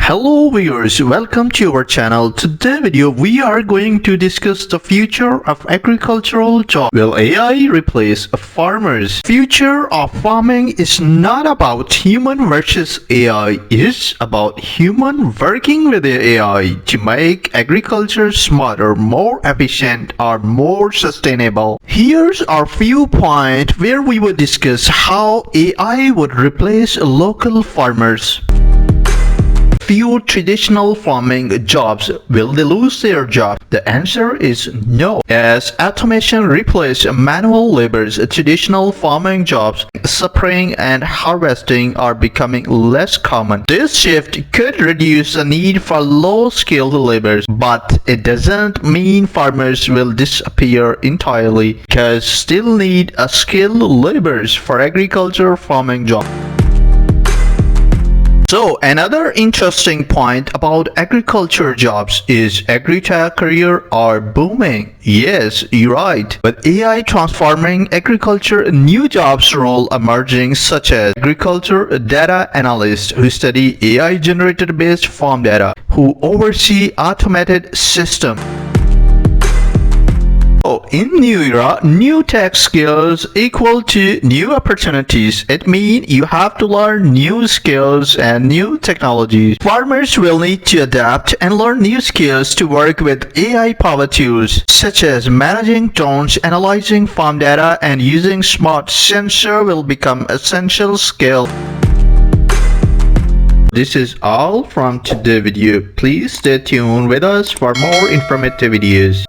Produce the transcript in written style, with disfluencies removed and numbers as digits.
Hello viewers, welcome to our channel. Today video we are going to discuss the future of agricultural jobs. Will AI replace farmers? Future of farming is not about human versus AI. It is about human working with the AI to make agriculture smarter, more efficient or more sustainable. Here's our few points where we will discuss how AI would replace local farmers. Few traditional farming jobs, will they lose their job? The answer is no. As automation replaces manual labors, traditional farming jobs, spraying and harvesting are becoming less common. This shift could reduce the need for low-skilled labor, but it doesn't mean farmers will disappear entirely, because still need a skilled laborers for agriculture farming jobs. So another interesting point about agriculture jobs is agri-tech career are booming. Yes, you're right. With AI transforming agriculture, new jobs role emerging such as agriculture data analyst who study AI generated based farm data, who oversee automated systems. In new era, new tech skills equal to new opportunities. It means you have to learn new skills and new technologies. Farmers will need to adapt and learn new skills to work with AI-powered tools such as managing drones, analyzing farm data, and using smart sensor will become essential skill. This is all from today's video. Please stay tuned with us for more informative videos.